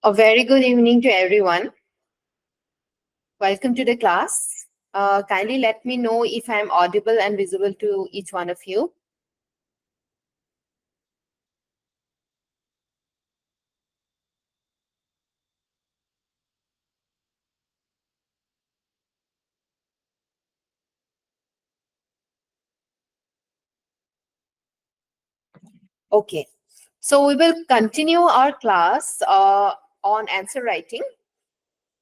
A very good evening to everyone. Welcome to the class. Kindly let me know if I'm audible and visible to each one of you. Okay, so we will continue our class on answer writing.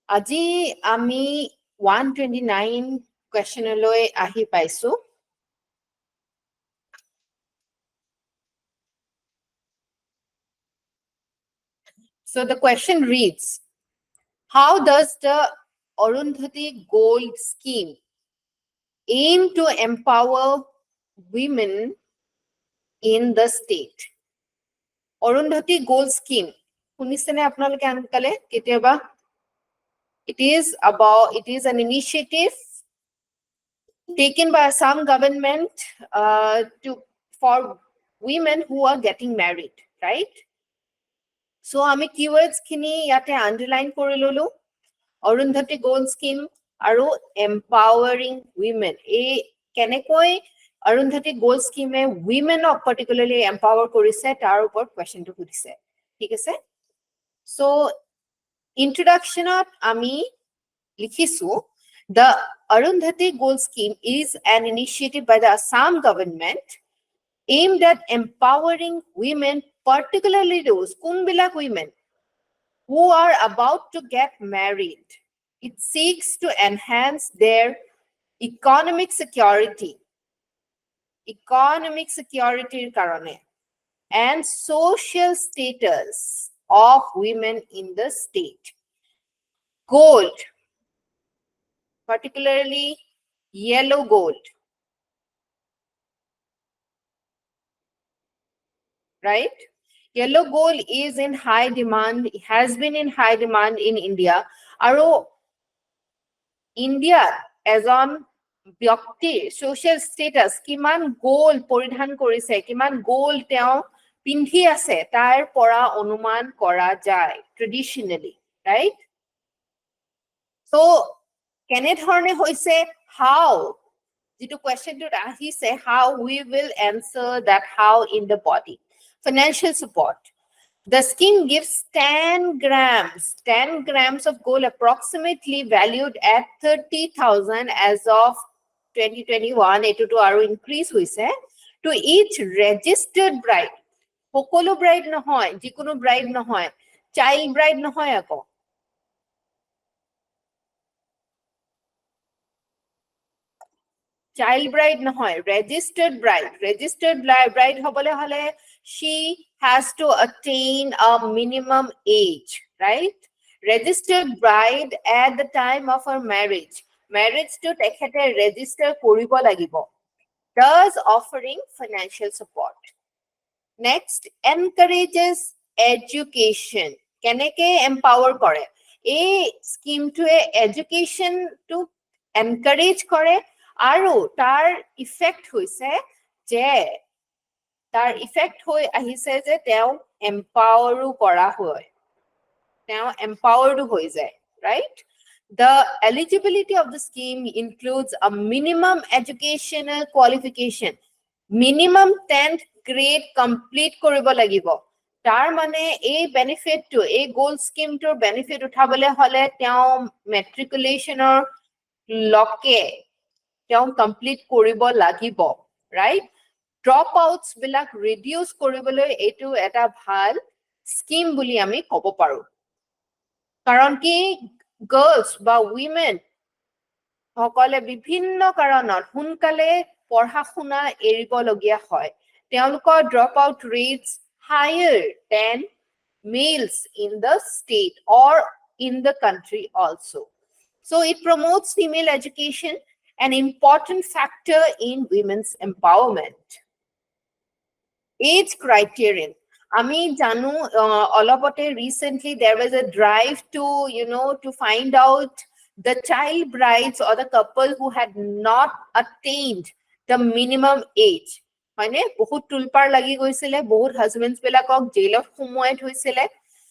Aji ami 129 questionলৈ ahi paisu. So the question reads, how does the Arundhati Gold Scheme aim to empower women in the state? Arundhati Gold Scheme. শুনিছেনে আপোনালোকে আনকালে কেতিয়াবা? It is an initiative taken by Assam government for women who are getting married, right? So আমি keywords খিনি ইয়াতে underline কৰি ললো. Arundhati Gold Scheme আৰু empowering women. এই কেনেকৈ Arundhati Gold Scheme women particularly empower কৰিছে তাৰ ওপৰত questionটো সুধিছে. ঠিক আছে? So introduction আমি লিখিছো, the Arundhati Gold Scheme is an initiative by the Assam government aimed at empowering women, particularly those kunbilak women who are about to get married. It seeks to enhance their economic security karone and social status of women in the state. Gold, particularly yellow gold, right? Yellow gold is in high demand, has been in high demand in India. Aro India as on ব্যক্তি social status কিমান gold পৰিধান কৰিছে, কিমান gold তেওঁ পিন্ধি আছে তাৰ পৰা অনুমান কৰা যায় traditionally, right? So কেনে ধৰণে হৈছে, how যিটো questionটোত আহিছে, how we will answer that how in the body. Financial support. The scheme gives 10 grams of gold approximately valued at 30,000 as of 2021. Eto to aru increase hoise to each registered bride. Hokolo bride nohoy, jikono bride nohoy, child bride nohoy ako. Child bride nohoy, registered bride. Registered bride hobole hole she has to attain a minimum age, right? Registered bride at the time of her marriage to tekhete register koribo lagibo, thus offering financial support. Next, encourages education. Keneke empower kore ei scheme to education to encourage kore aru tar effect hoise je তাৰ effect হৈ আহিছে যে তেওঁ এম্পাৱাৰো কৰা হয়, তেওঁ empowered হৈ যায়, right? The eligibility of the scheme includes a minimum educational qualification. Minimum 10th grade complete কৰিব লাগিব. তাৰ মানে এই বেনিফিটটো, এই গোল্ড স্কিমটোৰ বেনিফিট উঠাবলৈ হলে তেওঁ মেট্ৰিকুলেশ্যনৰ লকে তেওঁ কমপ্লিট কৰিব লাগিব, right? Dropouts bilak reduce koribole etu eta bhal scheme buli ami kobo paru. Karon ki girls ba women hokole bibhinno karonot hunkale porha shuna eribo logia hoy. Teolukor dropout rates higher than males in the state or in the country also. So it promotes female education, an important factor in women's empowerment. Age criterion. Ami janu olopote recently there was a drive to to find out the child brides or the couple who had not attained the minimum age. Hoine bahut tulpar lagi goisile, bahut husbands bilakok jailot sumoy thoisile.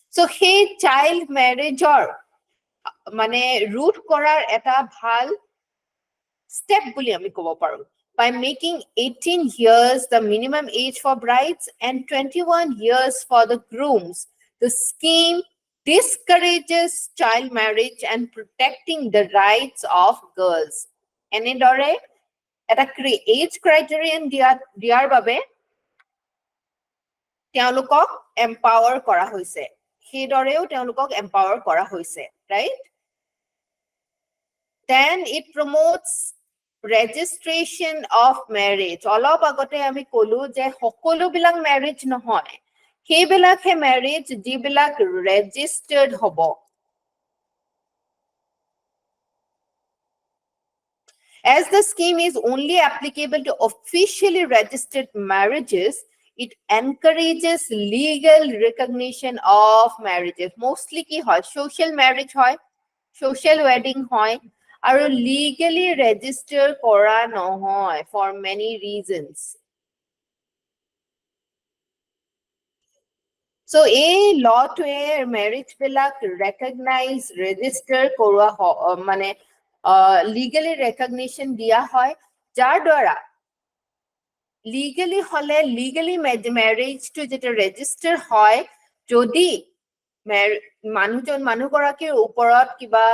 So hey child marriage or মানে root কৰাৰ এটা ভাল step বুলি আমি ক'ব পাৰো by making 18 years the minimum age for brides and 21 years for the grooms. The scheme discourages child marriage and protecting the rights of girls. এনেদৰে এটা age criterion দিয়াৰ বাবে তেওঁলোকক empower কৰা হৈছে সেইদৰেও তেওঁলোকক empower কৰা হৈছে right. Then it promotes registration of marriage. অলপ আগতে আমি কলো যে সকলো বিলাক marriage নহয় সেইবিলাকহে marriage যিবিলাক registered হ'ব. As the scheme is only applicable to officially registered marriages, it encourages legal recognition of marriages. Mostly ki hoy social marriage hoy, social wedding hoy, aru legally register kora nohoy for many reasons. So a law to a marriage bilak recognize register kora mane legally recognition dia hoy jar dwara legally hole legally marriage to jeta register hoy jodi মানুহ গৰাকীৰ ওপৰত কিবা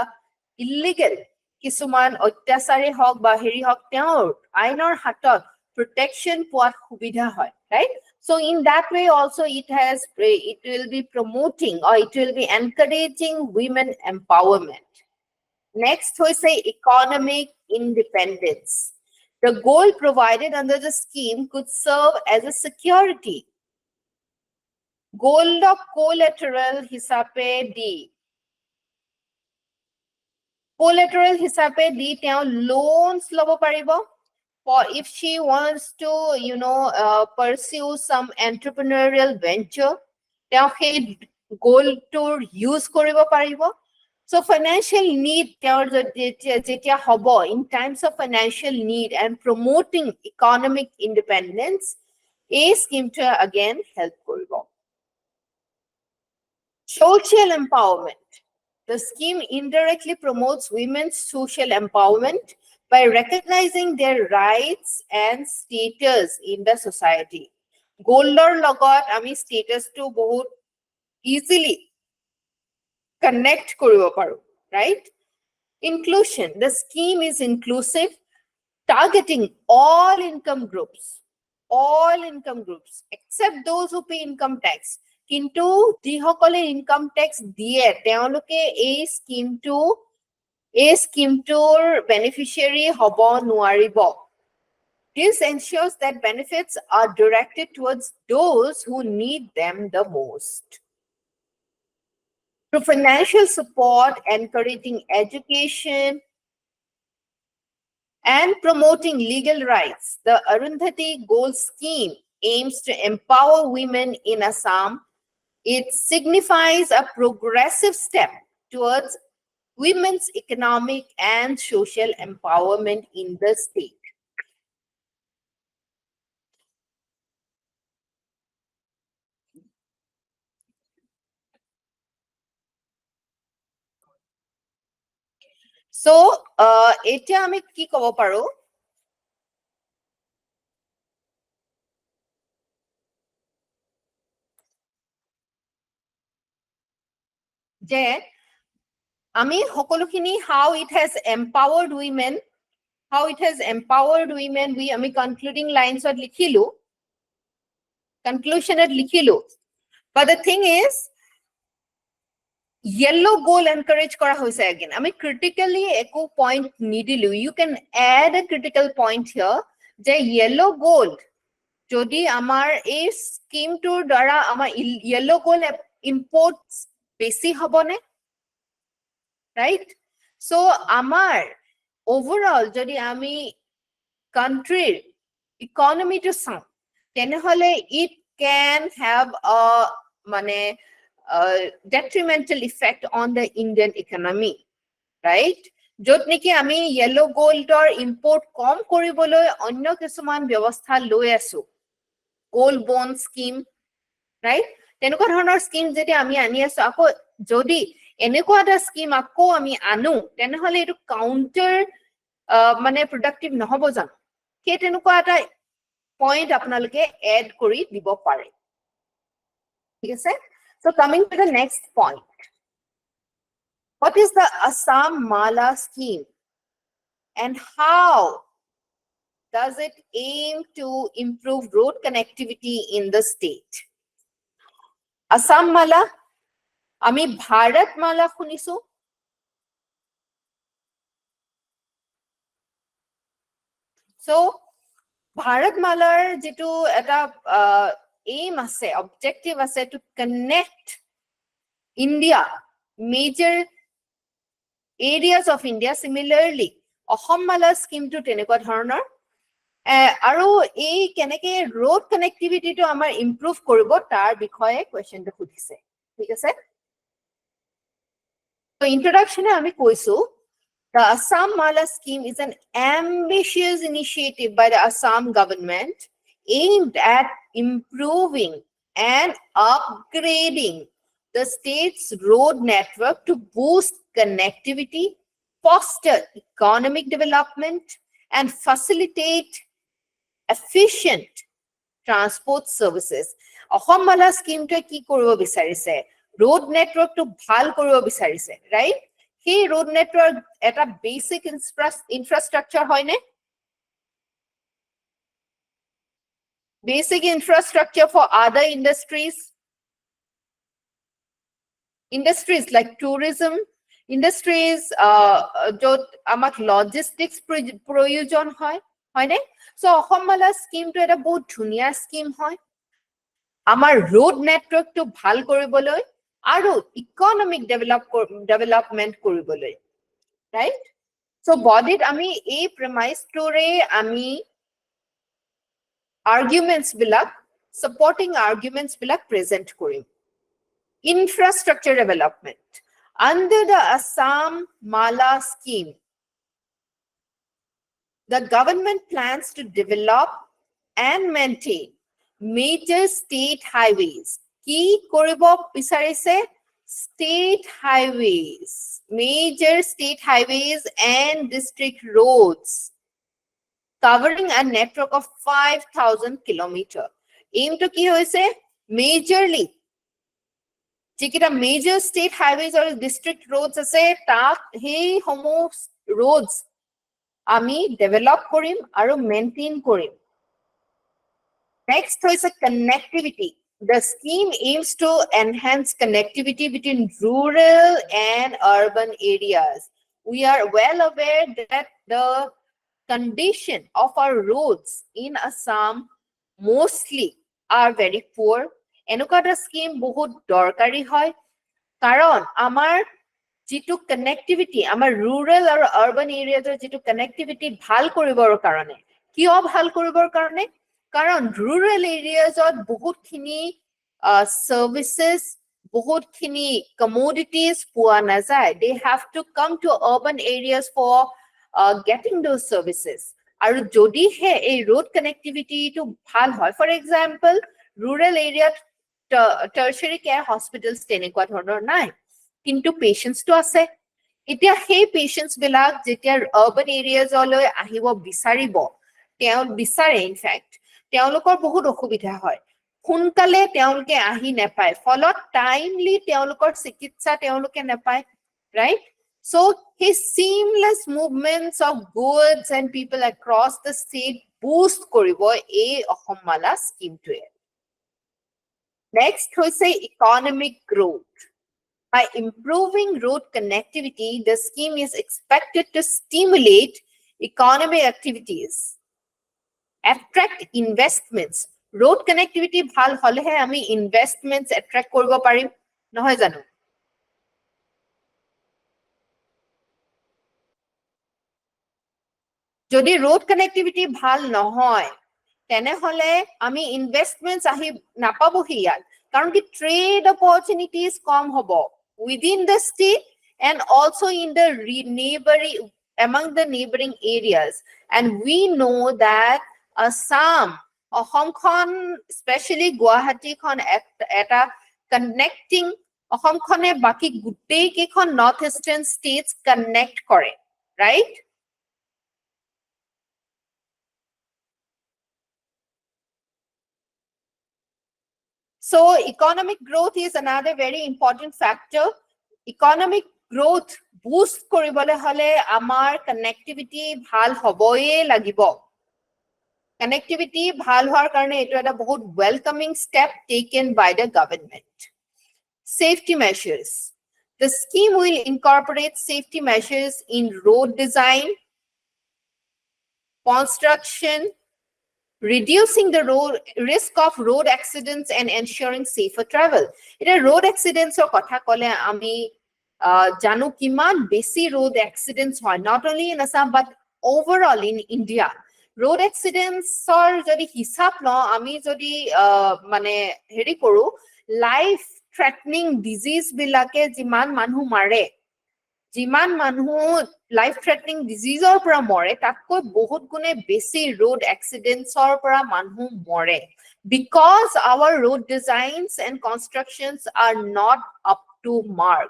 illegal কিছুমান অত্যাচাৰী হওক বা হেৰি হওক তেওঁৰ আইনৰ হাতত protection পোৱাত সুবিধা হয় right. So in that way also it will be promoting or it will be encouraging women empowerment. Next hoise economic independence. The goal provided under the scheme could serve as a security. Gold of collateral hisabe di. Collateral hisabe di teo loans lobo paribo. For if she wants to, pursue some entrepreneurial venture, teo he gold to use koribo paribo. So financial need jetia hobo in times of financial need and promoting economic independence, a scheme to again help koribo. Social empowerment. The scheme indirectly promotes women's social empowerment by recognizing their rights and status in the society. Goldor logot ami status to bahut easily connect koribo paru, right? Inclusion. The scheme is inclusive, targeting all income groups except those who pay income tax. Kintu jihokole income tax diye teoloke ei scheme tour beneficiary hobo nuaribo. This ensures that benefits are directed towards those who need them the most. Through financial support, encouraging education, and promoting legal rights, the Arundhati Gold Scheme aims to empower women in Assam. It signifies a progressive step towards women's economic and social empowerment in the state. So, eta ami ki kobo paru je ami hokolukhini how it has empowered women we ami concluding lines at likhilu conclusion at likhilu. But the thing is yellow goal encourage kora hoise again. I mean, critically echo point nidilu. You can add a critical point here. The yellow gold. Jodi amar a scheme to dara amar yellow gold imports besi habone. Right? So amar overall jodi ami country economy to some. Tenehole it can have a detrimental effect on the Indian economy, right? Jot neki ami yellow gold or import kom koriboloi onno kisuman byabostha loi asu. Gold bond scheme, right? তেনেকুৱা ধৰণৰ scheme যদি আমি আনি আছো আকৌ যদি এনেকুৱা এটা স্কিম আকৌ আমি আনো তেনেহলে এইটো কাউন্টাৰ মানে প্ৰডাক্টিভ নহব জানো সেই তেনেকুৱা এটা পইণ্ট আপোনালোকে এড কৰি দিব পাৰে ঠিক আছে so coming to the next point what is the Assam Mala scheme and how does it aim to improve road connectivity in the state Assam Mala আমি ভাৰত মালা শুনিছো so ভাৰত মালাৰ যেটো এটা aim আছে objective আছে to connect India major areas of India similarly Asom Mala scheme to তেনেকুৱা ধৰণৰ আৰু এই কেনেকে road connectivity to আমাৰ improve কৰিব তাৰ বিষয়ে question টো খুদিছে ঠিক আছে so introduction আমি কৈছো The Assam Mala scheme is an ambitious initiative by the Assam government aimed at improving and upgrading the state's road network to boost connectivity, foster economic development, and facilitate efficient transport services. Assam Mala scheme to ki koribo bicharise road network to bhal koribo bicharise right Hey, road network at a basic infrastructure hoine basic infrastructure for other industries like tourism industries jot amak logistics proyojon hoine so Assam Mala scheme to eta bahut dhuniya scheme hoy amar road network to bhal koriboloi aru economic development koriboloi right so bodyt ami ei premise tore ami arguments bilak supporting arguments bilak present korim infrastructure development under the Assam Mala scheme the government plans to develop and maintain major state highways ki koribo bicharise state highways major state highways and district roads covering a network of 5,000 kilometers aim to ki hoise majorly jekita major state highways or district roads ase ta hei homo roads ami develop korim aru maintain korim next hoise connectivity the scheme aims to enhance connectivity between rural and urban areas we are well aware that the condition of our roads in Assam mostly are very poor এনেকুৱা এটা scheme বহুত দৰকাৰী হয় কাৰণ আমাৰ যেটো connectivity আমাৰ rural আৰু urban areas ৰ যেটো কানেক্টিভিটি ভাল কৰিবৰ কাৰণে কিয় ভাল কৰিবৰ কাৰণে কাৰণ rural areas ত বহুতখিনি services বহুতখিনি commodities পোৱা নাযায় they have to come to urban areas for getting those services আৰু যদি হে এই road connectivity to ভাল হয় for example rural area tertiary care hospitals তেনেকুৱা ধৰণৰ নাই কিন্তু patients to আছে এতিয়া সেই patients বিলাক যেতিয়া urban areas লৈ আহিব বিচাৰিব তেওঁ বিচাৰে in fact তেওঁলোকৰ বহুত অসুবিধা হয় খুনকালে তেওঁলোকে আহি নেপায় ফলত টাইমলি তেওঁলোকৰ চিকিৎসা তেওঁলোকে নেপায় right so his seamless movements of goods and people across the state boost koribo a Assam Mala scheme to next we say economic growth by improving road connectivity the scheme is expected to stimulate economic activities attract investments road connectivity bhal hole he ami investments attract koribo parim nohoy janu যদি road connectivity bhal nohoy তেনেহলে আমি investments ahi napabohi yar karon ki trade opportunities kom hobo within the state and also in the neighboring among the neighboring areas and we know that Assam khon especially Guwahati khon eta connecting অসমখনে বাকি গুটেই কেখন north eastern states connect কৰে, right? So economic growth is another very important factor. Economic growth boost koribole hole amar connectivity bhal hoboye lagibo. Connectivity bhal hoar karone etu eta bahut welcoming step taken by the government. Safety measures. The scheme will incorporate safety measures in road design, construction, reducing the risk of road accidents and ensuring safer travel. Eta road accidents or kotha kole ami janu kiman besi road accidents hoy, not only in Assam but overall in India. Road accidents or jodi hisab lo ami jodi mane heri koru, life threatening disease bilake jiman manhu mare, jiman manhu life threatening disease or pura more, tatkoi bahut gune besi road accidents or pura manhu more, because our road designs and constructions are not up to mark.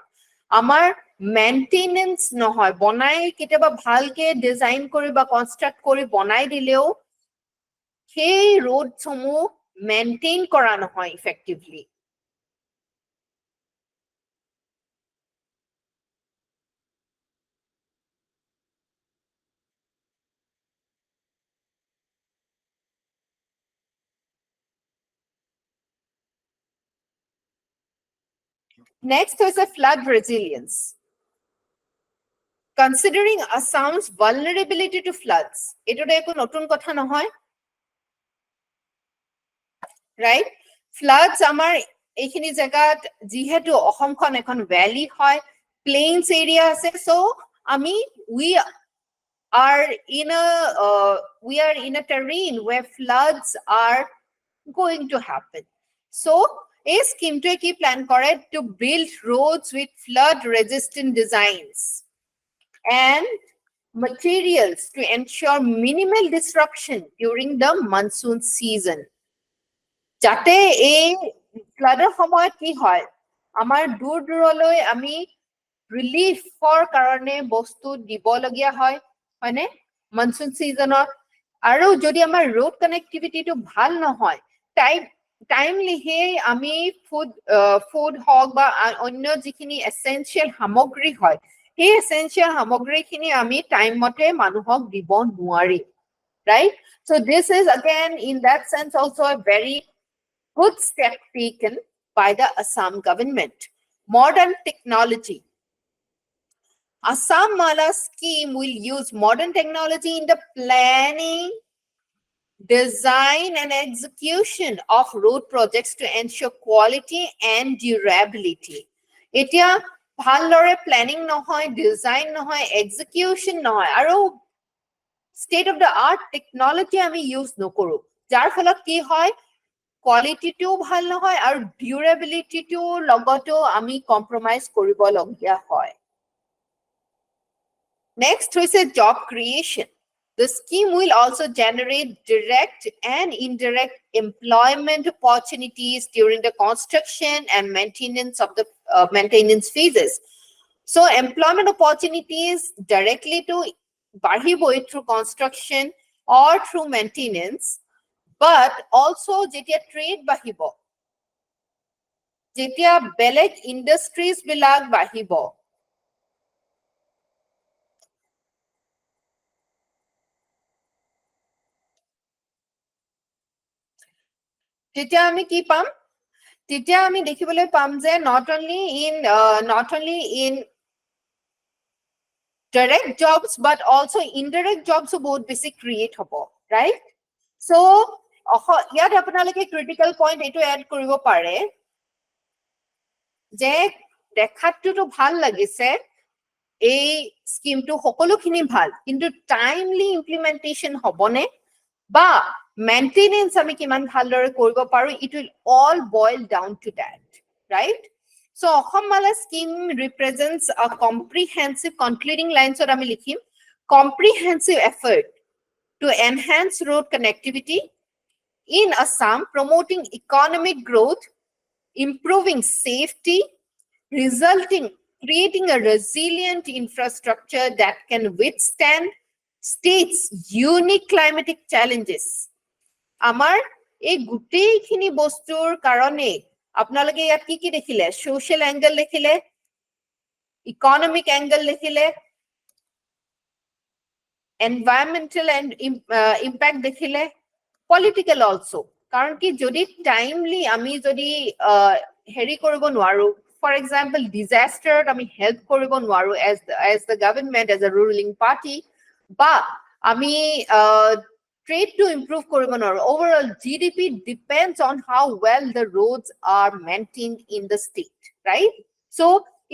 Amar maintenance nohoy, bonai keteba bhalke design kori ba construct kori bonai dileo সেই road somu maintain kora nohoy effectively. Next is a flood resilience. Considering Assam's vulnerability to floods, eto eko notun kotha nohoy, right? Floods amar ekhini jagat jihetu Assamkhon ekhon valley hoy, plains area ase, so ami we are in a terrain where floods are going to happen. So a scheme to ki plan kore to build roads with flood resistant designs and materials to ensure minimal disruption during the monsoon season. Jate a floodৰ সময়ত কি হয়, আমাৰ দূৰ দূৰলৈ আমি relief for karone bostu dibologya hoy, hone monsoon seasonot. Aru jodi amar road connectivity to bhal nohoy, timely he ami food hog ba onno jikhini essential hamogri hoy, he essential hamogri khini ami time mote manuhok dibo nuari, right? So this is again in that sense also a very good step taken by the Assam government. Modern technology. Assam Mala scheme will use modern technology in the planning, design and execution of road projects to ensure quality and durability. Etia bhallore planning nohoy, design nohoy, execution nohoy, aru state of the art technology ami use nokoru, jar phalot ki hoy, quality to bhal nohoy aru durability to logoto ami compromise koribo logia hoy. Next is a job creation. The scheme will also generate direct and indirect employment opportunities during the construction and maintenance of the maintenance phases. So employment opportunities directly to barhiboi through construction or through maintenance, but also jetia trade bahibo, jetia beleg industries bilag bahibo, তেতিয়া আমি কি পাম, তেতিয়া আমি দেখিবলৈ পাম যে not only in direct jobs but also indirect jobs বহুত বেছি create হব, right? So ইয়াত আপোনালোকে critical point এটো add কৰিব পাৰে যে দেখাতটো ভাল লাগিছে এই স্কিমটো সকলোখিনি ভাল, কিন্তু টাইমলি ইমপ্লিমেন্টেশন হবনে বা মেইনটেনেন্স আমি কিমান ভালদৰে কৰিব পাৰো, it will all boil down to that, right? So Assam Mala scheme represents a comprehensive, concluding lines or ami likhim, comprehensive effort to enhance road connectivity in Assam, promoting economic growth, improving safety, creating a resilient infrastructure that can withstand states' unique climatic challenges. আমাৰ এই গোটেইখিনি বস্তুৰ কাৰণে আপোনালোকে ইয়াত কি দেখিলে? Social angle দেখিলে, ইকনমিক এংগল দেখিলে, environmental and impact দেখিলে, political also. কাৰণ কি যদি টাইমলি আমি যদি হেৰি কৰিব নোৱাৰো, for example disaster আমি হেল্প কৰিব নোৱাৰো as the government, as a ruling party, বা আমি trade to improve কৰিব নোৱাৰো, overall GDP depends on how well the roads are maintained in the state, right? So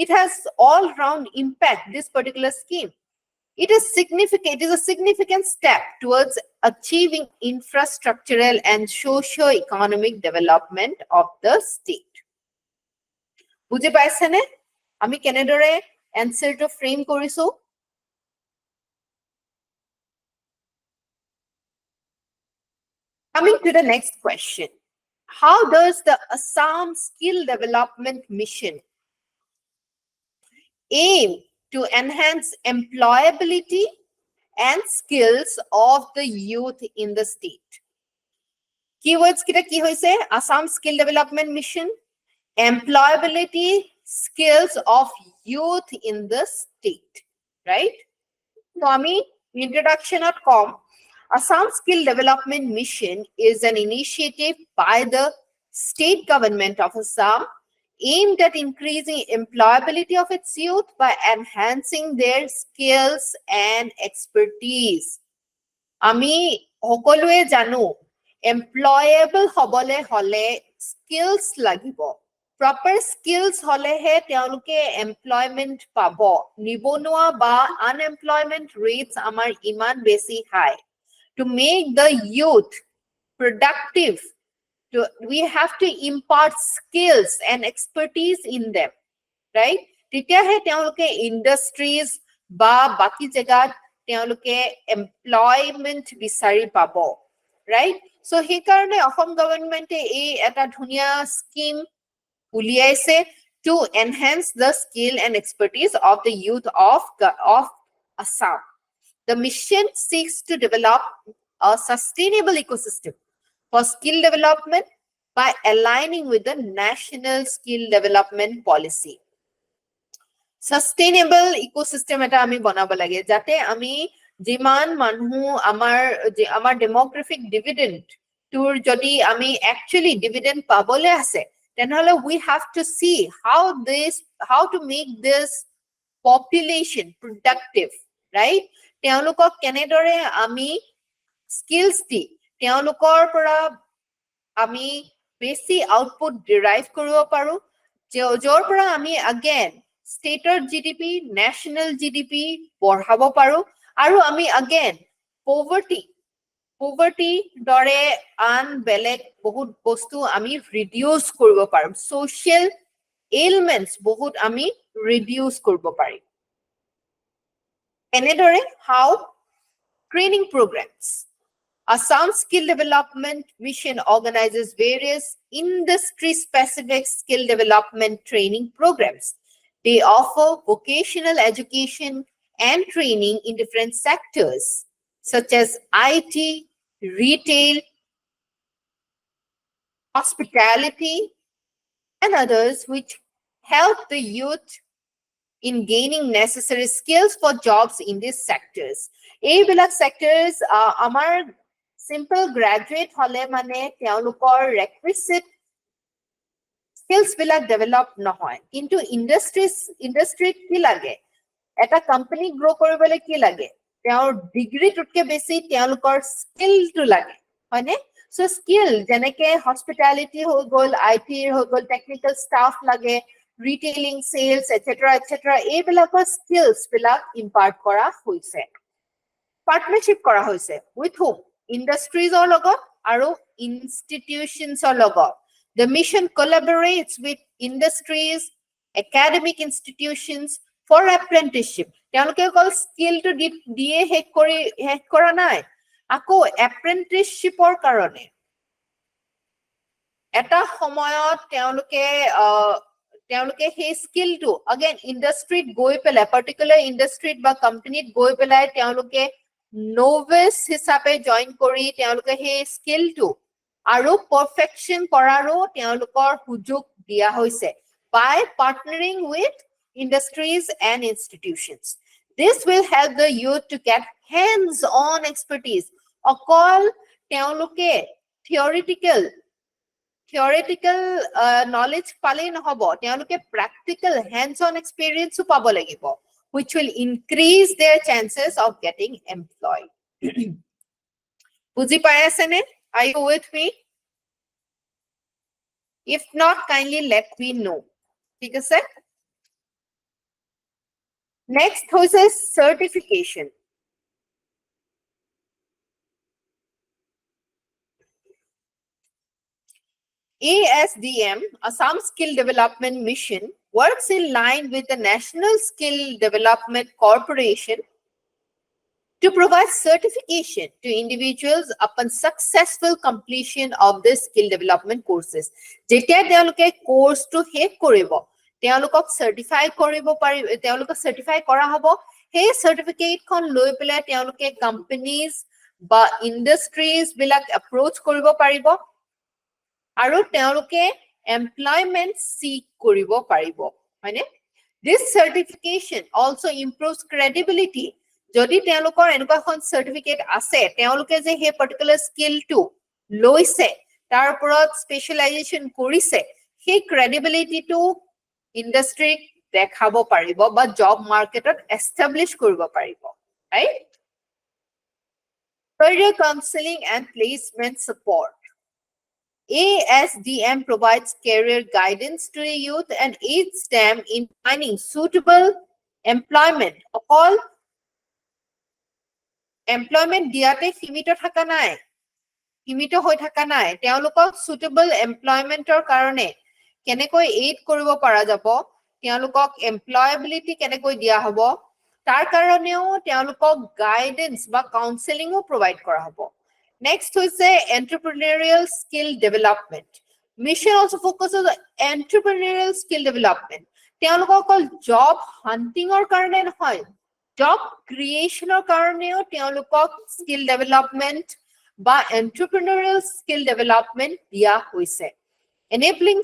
it has all round impact, this particular scheme. It is a significant step towards achieving infrastructural and socio-economic development of the state. বুজি পাইছেনে আমি কেনেদৰে এনসাৰটো frame কৰিছো? Coming to the next question. How does the Assam Skill Development Mission aim to enhance employability and skills of the youth in the state? Keywords kita ki hoise? Assam Skill Development Mission, employability, skills of youth in the state, right? So ami introduction at com. Assam Skill Development Mission is an initiative by the state government of Assam aimed at increasing employability of its youth by enhancing their skills and expertise. Ami hokolue janu employable hobole hole skills lagibo. Proper skills hole he teoluke employment pabo. Nibonua ba unemployment rates amar iman besi high. To make the youth productive, we have to impart skills and expertise in them, right? Titiahe teoluke industries ba baki jagat teoluke employment bisari pabo, right? So he karone Assam government e eta dhunia scheme uliaise to enhance the skill and expertise of the youth of Assam. The mission seeks to develop a sustainable ecosystem for skill development by aligning with the National Skill Development Policy. Sustainable ecosystem eta ami banaba lage jate ami jiman manhu amar demographic dividend tur jodi ami actually dividend pabole ase, then we have to see how to make this population productive, right? তেওঁলোকক কেনেদৰে আমি skills di তেওঁলোকৰ পৰা আমি বেছি output derive কৰিব পাৰো, যৰ পৰা আমি again stateৰ GDP, national GDP বঢ়াব পাৰো, আৰু আমি again poverty দৰে আন বেলেগ বহুত বস্তু আমি reduce কৰিব পাৰো, social ailments বহুত আমি reduce কৰিব পাৰিম। Enedore, how? Training programs. Assam Skill Development Mission organizes various industry-specific skill development training programs. They offer vocational education and training in different sectors, such as IT, retail, hospitality, and others, which help the youth in gaining necessary skills for jobs in these sectors. Eibilak sectors amar simple graduate hole mane teolukor requisite skills bilak develop nohoy, kintu industry ki lage, eta company grow koribole ki lage, teor degree tutke besi teolukor skill tu lage, hoine? So skill jeneke hospitality ho gol, IT ho gol, technical staff lage, retailing, sales, etc. এইবিলাকৰ skills বিলাক impart কৰা হৈছে, partnership কৰা হৈছে with whom? Industries or লগত আৰু institutions or লগত. The mission collaborates with industries, academic institutions for apprenticeship. তেওঁলোকে অকল skill to দিয়ে শেষ কৰা নাই, আকৌ apprenticeshipৰ কাৰণে এটা সময়ত তেওঁলোকে সেই স্কিলটো again ইন্ডাস্ট্ৰিত গৈ পেলাই পাৰ্টিকুলাৰ ইন্ডাস্ট্ৰিত বা কোম্পানিত গৈ পেলাই তেওঁলোকে নোভিস হিচাপে জয়েন কৰি তেওঁলোকে সেই স্কিলটো আৰু পাৰফেকশন কৰাৰো তেওঁলোকৰ সুযোগ দিয়া হৈছে by partnering with industries and institutions. This will help the youth to get hands-on expertise. অকল তেওঁলোকে theoretical knowledge পালেই নহব তেওঁলোকে practical hands-on experience পাব লাগিব which will increase their chances of getting employed. বুজি পাই আছেনে? Are you with me? If not, kindly let me know. ঠিক আছে? Next হৈছে certification. ASDM, Assam Skill Development Mission, works in line with the National Skill Development Corporation to provide certification to individuals upon successful completion of the skill development courses. যেতিয়া তেওঁলোকে কোর্সটো শেষ কৰিব তেওঁলোকক certify কৰা হ'ব সেই certificateখন লৈ পেলাই তেওঁলোকে companies বা industries বিলাক approach কৰিব পাৰিব আৰু তেওঁলোকে employment seek কৰিব পাৰিব হয়নে this certification also improves credibility যদি তেওঁলোকৰ এনেকুৱাখন certificate আছে তেওঁলোকে যে সেই particular skill টো লৈছে তাৰ ওপৰত specialization কৰিছে সেই credibility টো industry দেখাব পাৰিব বা job marketত establish কৰিব পাৰিব right career counseling and placement support ASDM provides career guidance to the youth and aids them in finding suitable employment. All employment diate simitor thaka nai. Simitor hoi thaka nai. তেওঁলোকক suitable employment or karone kenekoi aid koribo para jabo. তেওঁলোকক employability kenekoi dia hobo. Tar karoneo তেওঁলোকক guidance ba counseling o provide kora hobo. Next is the entrepreneurial skill development. Mission also focuses on entrepreneurial skill development. তেওঁলোকক job hunting or karone নহয় job creation or karoneo তেওঁলোকক skill development বা entrepreneurial skill development দিয়া হৈছে enabling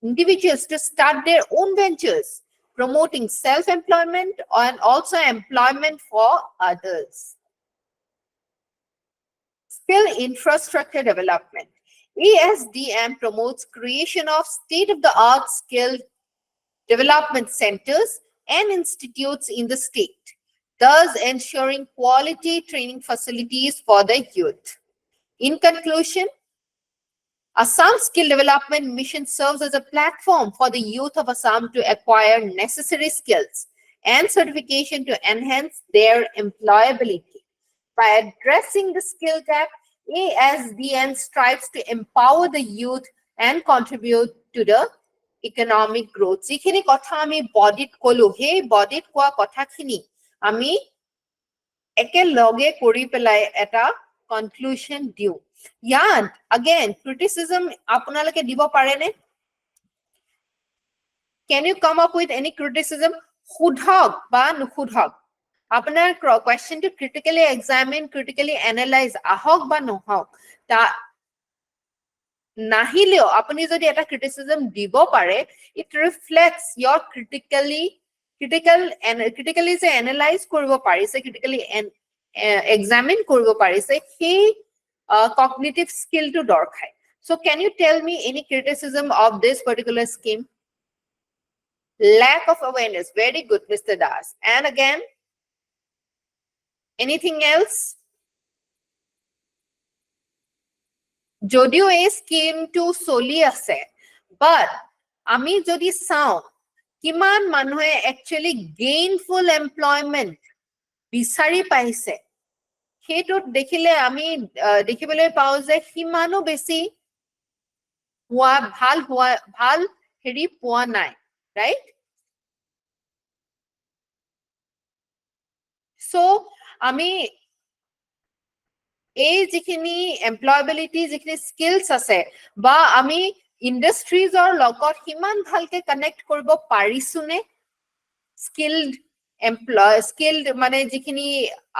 individuals to start their own ventures promoting self-employment and also employment for others. Skill infrastructure development. ASDM promotes creation of state-of-the-art skill development centers and institutes in the state, thus ensuring quality training facilities for the youth. In conclusion, Assam Skill Development Mission serves as a platform for the youth of Assam to acquire necessary skills and certification to enhance their employability. By addressing the skill gap, ASDN strives to empower the youth and contribute to the economic growth. যিখিনি কথা আমি বডিত কলো সেই বডিত কোৱা কথাখিনি আমি একেলগে কৰি পেলাই এটা কনক্লুশন দিও ইয়াত again criticism আপোনালোকে দিব পাৰেনে can you come up with any criticism সুধক বা নুসুধক আপোনাৰ question to critically examine critically analyze ahok ba nohok ta nahileo apuni jodi eta criticism dibo pare it reflects your critically se analyze koribo parise critically examine koribo parise he cognitive skill to dorkhai so can you tell me any criticism of this particular scheme lack of awareness very good Mr. Das and again anything else? Jodio a scheme to soli ase, but ami jodi sao, kiman manhoe actually gainful employment bisari paise. Heto dekhile ami dekhibole pao je himano besi bhal heri poa nai, right? So আমি এই যিখিনি employability যিখিনি skills আছে বা আমি industries or লগত হিমান ভালকে connect কৰিব পাৰিছুনে skilled employee skilled মানে যিখিনি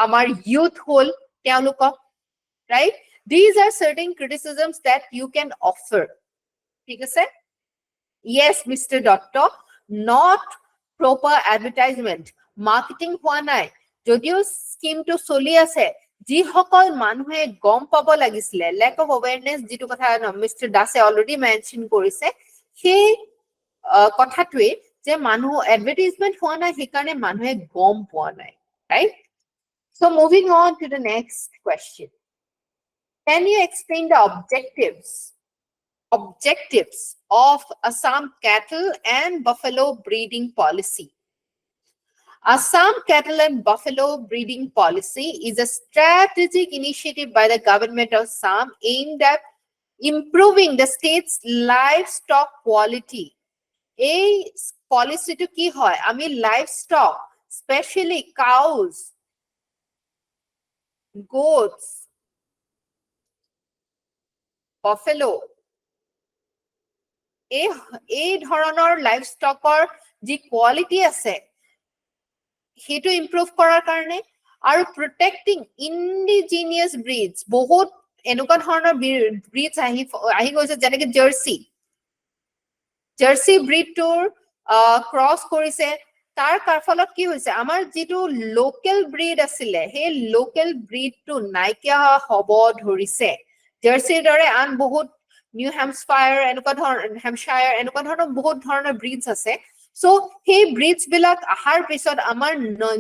আমাৰ youth হল তেওঁলোকক right these are certain criticisms that you can offer ঠিক আছে yes Mr. Dotto not proper advertisement marketing হোৱা নাই যদিও স্কিম টো চলি আছে যি সকল মানুহে গম পাব লাগিছিলে lack of awareness যেটো কথা Mr. Dase already mention কৰিছে সেই কথাটোৱে যে মানুহ advertisement হোৱা নাই সেইকাৰণে মানুহে গম পোৱা নাই right so moving on to the next question can you explain the objectives of Assam cattle and buffalo breeding policy Assam cattle and buffalo breeding policy is a strategic initiative by the government of Assam aimed at improving the state's livestock quality. A policy to ki hoy, ami livestock, especially cows, goats, buffalo. A ধৰণৰ livestockৰ যি quality আছে হেতু improve কৰাৰ কাৰণে আৰু protecting indigenous breeds বহুত এনেকুৱা ধৰণৰ breeds আহি গৈছে যেনেকে জাৰ্সি breed tour cross কৰিছে তাৰ ফলত কি হৈছে আমাৰ যেটো local breed আছিলে হে local breed to নাইকিয়া হ'ব ধৰিছে জাৰ্সিৰ দৰে আন বহুত নিউ হ্যাম্পশায়াৰ এনেকুৱা ধৰণৰ বহুত ধৰণৰ breeds আছে So, hey breeds bilak ahar pisod amar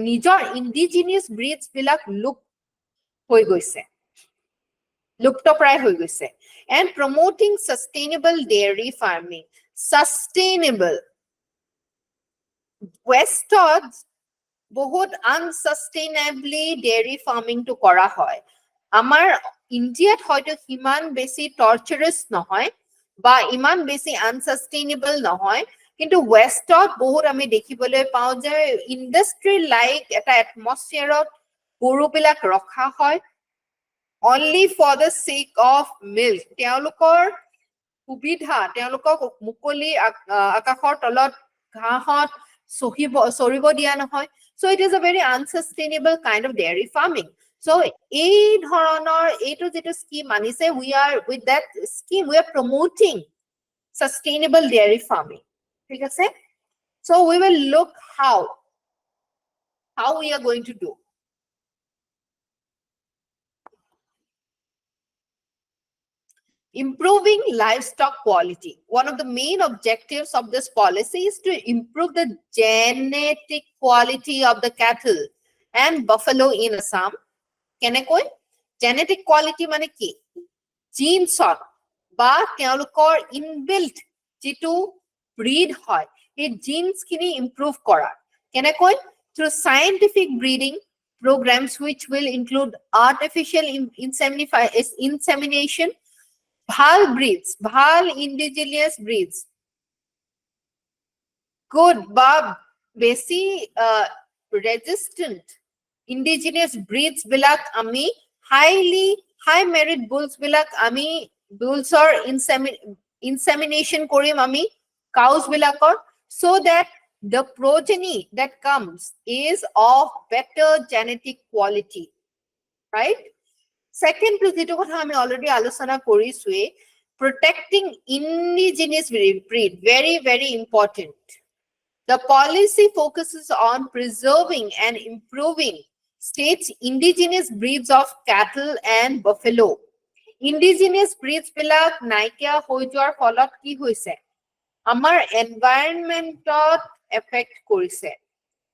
nijor indigenous breeds bilak look hoi goise. Lupto pray hoi goise. And promoting sustainable dairy farming. Sustainable. Westod বহুত unsustainably dairy farming to kora hoy. Amar India hoyto himan besi torturous nohoy ba iman besi unsustainable nohoy. কিন্তু ওয়েস্টত বহুত আমি দেখিবলৈ পাও যে industry like এটা এটমস্ফিয়াৰত গৰুবিলাক ৰখা হয় only for the sake of milk তেওঁলোকৰ সুবিধা তেওঁলোকক মুকলি আকাশৰ তলত ঘাঁহত চৰিব দিয়া নহয় so it is a very unsustainable kind of dairy farming so এই ধৰণৰ এইটো যেটো স্কিম আনিছে we are with that scheme we are promoting sustainable dairy farming ঠিক আছে so we will look how we are going to do improving livestock quality one of the main objectives of this policy is to improve the genetic quality of the cattle and buffalo in Assam kenekoi genetic quality mane ki genes ba teolukor inbuilt jitu breed hoy এই genes kini improve kora kenekoi through scientific breeding programs which will include artificial insemination bhal breeds bhal indigenous breeds good ba besi resistant indigenous breeds bilak ami high merit bulls bilak ami bulls or insemination korim ami cows bilakor so that the progeny that comes is of better genetic quality right second to যেটো কথা আমি already আলোচনা কৰিছোৱে protecting indigenous breed very important the policy focuses on preserving and improving states indigenous breeds of cattle and buffalo indigenous breeds bilak নাইকিয়া হৈ যোৱাৰ ফলত কি হৈছে আমাৰ environmentot affect কৰিছে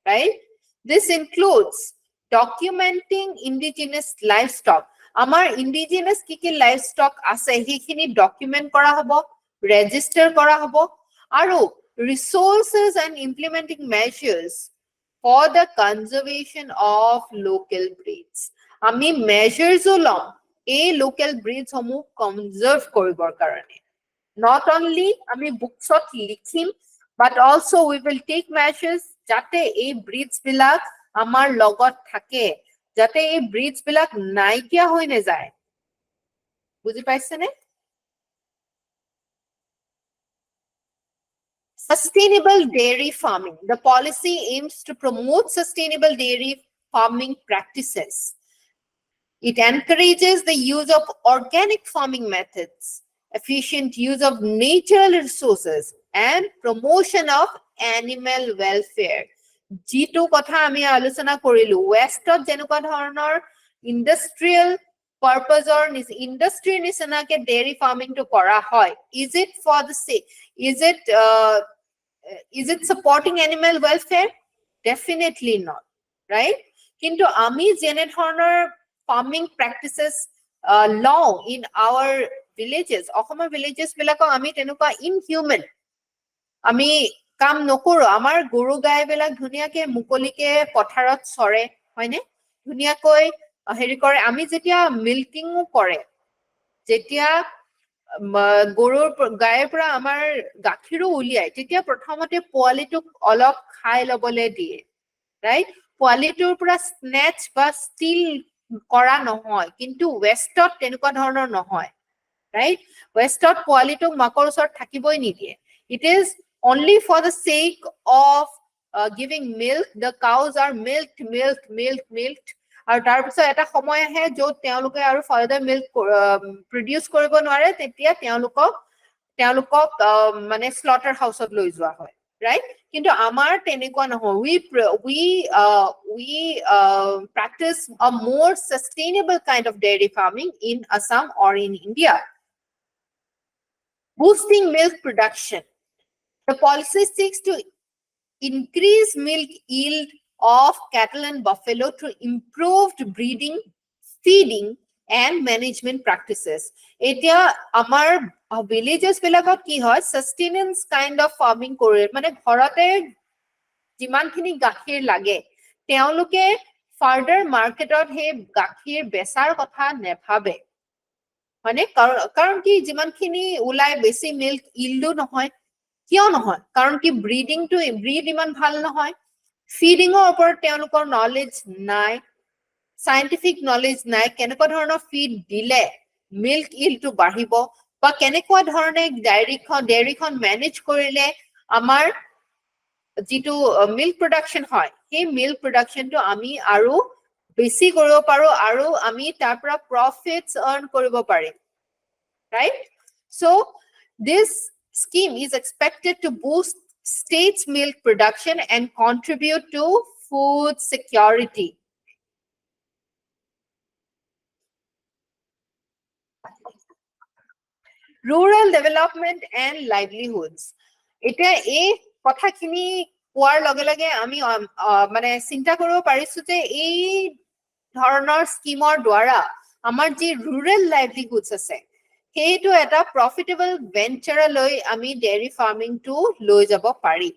right this includes documenting indigenous livestock আমাৰ indigenous কি livestock আছে হেখিনি document কৰা হ'ব register কৰা হ'ব আৰু resources and implementing measures for the conservation of local breeds আমি measures লম এই local breeds সমূহ conserve কৰিবৰ কাৰণে not only আমি booksot likhim but also we will take measures jate ei breeds bilak amar logot thake jate ei breeds bilak naikia hoi ne jay buji paise ne Sustainable dairy farming. The policy aims to promote sustainable dairy farming practices. It encourages the use of organic farming methods, efficient use of natural resources, and promotion of animal welfare. Jitu kotha ami alochona korilu, westot jenuka dhoroner industrial purpose or industry nisanake dairy farming to kora hoy. Is it for the sake? Is it supporting animal welfare? Definitely not, right? Kintu ami jene dhoroner farming practices long in our villages, Assamar villages bilako ami tenuka inhuman ami কাম নকৰো আমাৰ গৰু গাই বেলা ধুনিয়াকে মুকলিকে পথাৰত চৰে হয়নে ধুনিয়াকৈ হেৰি কৰে আমি যেতিয়া মিল্কিং কৰে যেতিয়া গৰুৰ গায়ৰ পৰা আমাৰ গাখীৰো উলিয়াই তেতিয়া প্ৰথমতে পোৱালিটোক অলপ খাই লবলে দিয়ে ৰাইট পোৱালিটোৰ পৰা স্নেচ বা ষ্টিল কৰা নহয় কিন্তু ওয়েষ্টত তেনেকুৱা ধৰণৰ নহয় right ওয়েষ্টত পোৱালিটোক মাকৰ ওচৰত থাকিবই নিদিয়ে it is only for the sake of giving milk. The cows are milked আৰু তাৰ পিছত এটা সময় আহে য'ত তেওঁলোকে আৰু further milk produce কৰিব নোৱাৰে তেতিয়া তেওঁলোকক মানে slaughter house ত লৈ যোৱা হয় right কিন্তু আমাৰ তেনেকুৱা নহয় we practice a more sustainable kind of dairy farming in Assam or in India. Boosting milk production. The policy seeks to increase milk yield of cattle and buffalo through improved breeding, feeding, and management practices. Etia amar villages bilakot ki hoy sustenance kind of farming kore mane ghorote jiman khini gakhir lage teoluke further marketot he gakhir besar kotha nebhabe মানে কারণ কি যিমান খিনি উলাই বেছি milk ইল্ডো নহয় কিয় নহয় কাৰণ কি ব্ৰিডিং ইমান ভাল নহয় ফিডিংৰ ওপৰত তেওঁলোকৰ নলেজ নাই সাইন্টিফিক নলেজ নাই কেনেকুৱা ধৰণৰ ফিড দিলে মিল্ক ইল্ডটো বাঢ়িব বা কেনেকুৱা ধৰণে ডেইৰীখন মেনেজ কৰিলে আমাৰ যিটো মিল্ক প্ৰডাকশন হয় সেই মিল্ক প্ৰডাকশনটো আমি আৰু বেছি কৰিব পাৰো আৰু আমি তাৰ পৰা প্ৰফিটস আৰ্ন কৰিব পাৰিম right so this scheme is expected to boost states milk production and contribute to food security. Rural development and livelihoods. Eta ei kotha khini koar lage lage ami mane chinta koribo parisu je ei dhoroner scheme dwara amar ji rural livelihoods ase সেইটো এটা profitable venture লৈ আমি dairy farming to লৈ যাব পাৰি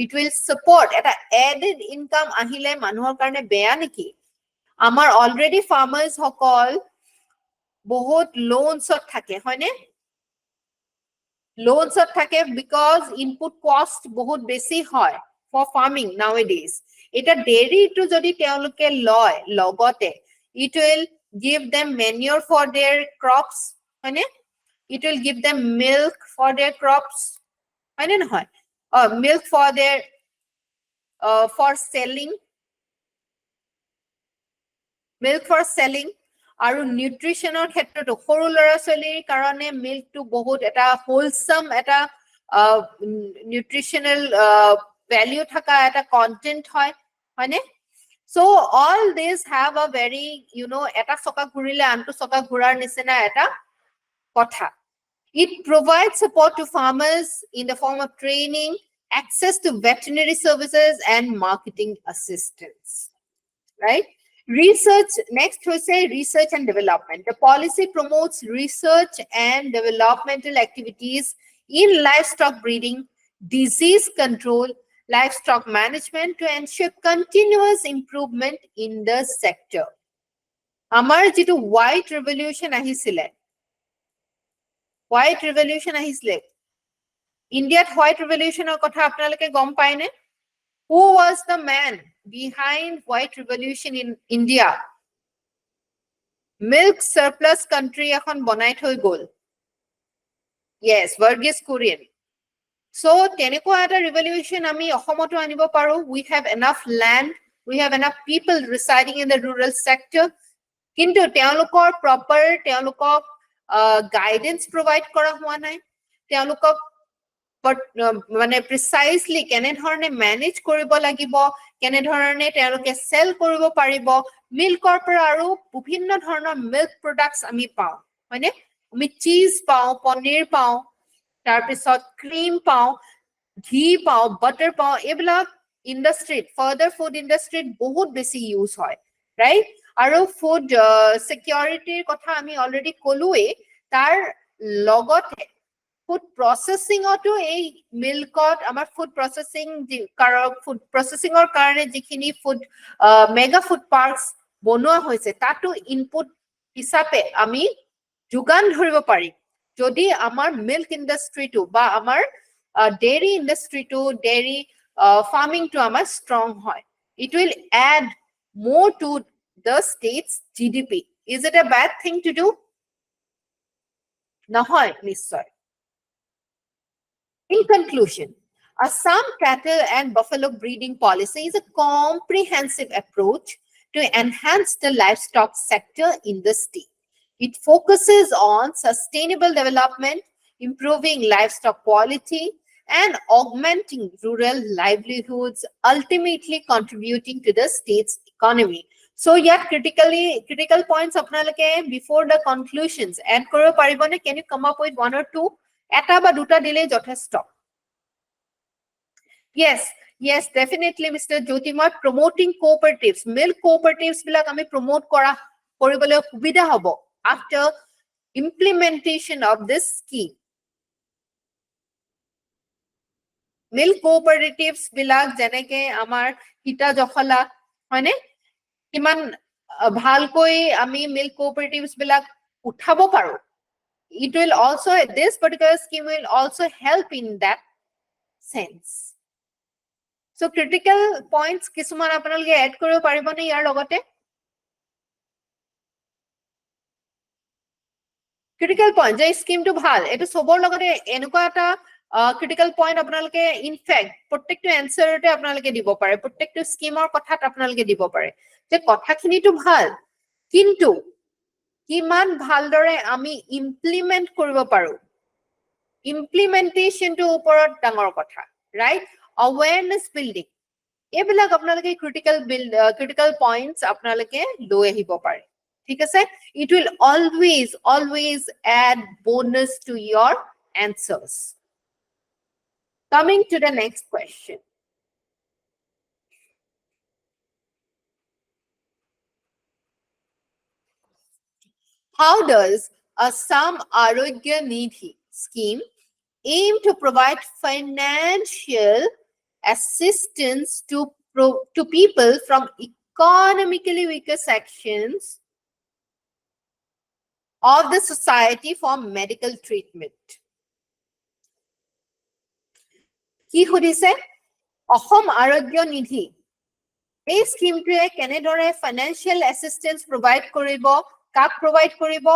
it will support এটা added income আহিলে মানুহৰ কাৰণে বেয়া নেকি আমাৰ already farmers সকল বহুত loans থাকে হয়নে loans থাকে because input cost বহুত বেছি হয় for farming nowadays এটা dairy to যদি তেওঁলোকে লয় লগতে it will give them manure for their crops হয়নে it will give them milk for their crops I don't know milk for their for selling আৰু নিউট্ৰিশনৰ ক্ষেত্ৰত সৰু লৰা ছোৱালীৰ কাৰণে মিল্ক টু বহুত এটা হোলসম এটা নিউট্ৰিশনাল ভ্যালু থকা এটা কন্টেন্ট হয় হয়নে so all these have a very এটা চকা ঘুৰিলে আনটো চকা ঘুৰাৰ নিচিনা এটা কথা It provides support to farmers in the form of training, access to veterinary services, and marketing assistance. Right? Research, next we say research and development. The policy promotes research and developmental activities in livestock breeding, disease control, livestock management to ensure continuous improvement in the sector. Amar jitu white revolution ahisile. White revolution ahisle India't white revolution or kotha apnaloke gom paine who was the man behind white revolution in India milk surplus country ekhon banai thoi gol yes Verghese Kurian So teneko eta revolution ami Assamoto anibo paru. We have enough land, we have enough people residing in the rural sector. Kintu teolokor proper teolokok guidance provide kora hua nai. Teolokok but মানে precisely কেনে ধৰণে manage কৰিব লাগিব, কেনে ধৰণে তেওঁলোকে sell কৰিব পাৰিব, milkৰ পৰা আৰু বিভিন্ন ধৰণৰ milk products আমি পাওঁ, হয়নে? আমি cheese পাওঁ, পনীৰ পাওঁ, তাৰপিছত cream পাওঁ, ঘি পাওঁ, butter পাওঁ, এইবিলাক industry, further food industry বহুত বেছি use হয়, right? আৰু food security কথা আমি already কলোৱে, তাৰ লগতে food processing to a milkot amar food processing food processing or karone jikhini food mega food parks bonua hoise tatu input hisabe ami jugan dhoribo pari jodi amar milk industry to ba amar dairy industry to dairy farming to amar strong hoy, it will add more to the state's GDP. Is it a bad thing to do? Nahoy nischoy. In conclusion, Assam cattle and buffalo breeding policy is a comprehensive approach to enhance the livestock sector in the state. It focuses on sustainable development, improving livestock quality, and augmenting rural livelihoods, ultimately contributing to the state's economy. So, yeah, critical points apnaloke before the conclusions. Add koro paribone, can you come up with one or two? Eta ba duta dile jotheshto. Yes, definitely, Mr. Jyotimar. Promoting cooperatives, milk cooperatives bilak ami promote kora koribole subidha hobo after implementation of this scheme. Milk cooperatives bilak jeneke amar hita jokhala hoine kiman bhalkoi ami milk cooperatives bilak uthabo paro. It will also, this particular scheme will also help in that sense. So critical points kisuman apnaloke add koribo paribone yar logote? Critical point je scheme to bhal etu sobor logote enuka eta critical point apnaloke in fact protecto answer te apnaloke dibo pare, protecto scheme or kothat apnaloke dibo pare je kotha khini to bhal kintu kiman bhaldore ami implement koribo paru, implementation to uporot dangor kotha, right? Awareness building ebilak apnaloke critical points apnaloke loi ahibo pare, thik ase? It will always add bonus to your answers. Coming to the next question. How does Assam Arogya Nidhi scheme aim to provide financial assistance to people from economically weaker sections of the society for medical treatment? Ki hudise Assam Arogya Nidhi এই স্কিমটোৱে কেনেদৰে financial এসিস্টেন্স provide কৰিব, কাক provide কৰিব?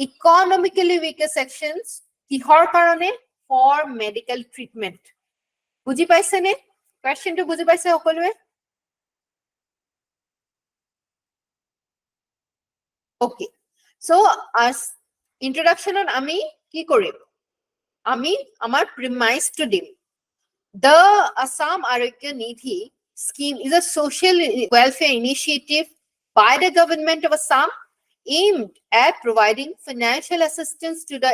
ইকনমিক্যালি weaker sections কিহৰ কাৰণে? For medical treatment. বুজি পাইছে নে? কোৱেশ্চনটো বুজি পাইছে সকলোৱে? ওকে, সো আস ইন্ট্ৰোডাকশনত আমি কি কৰিম? আমি আমাৰ প্ৰিমাইজটো দিম. The Assam Arogya Nidhi scheme is a social welfare initiative by the government of Assam aimed at providing financial assistance to the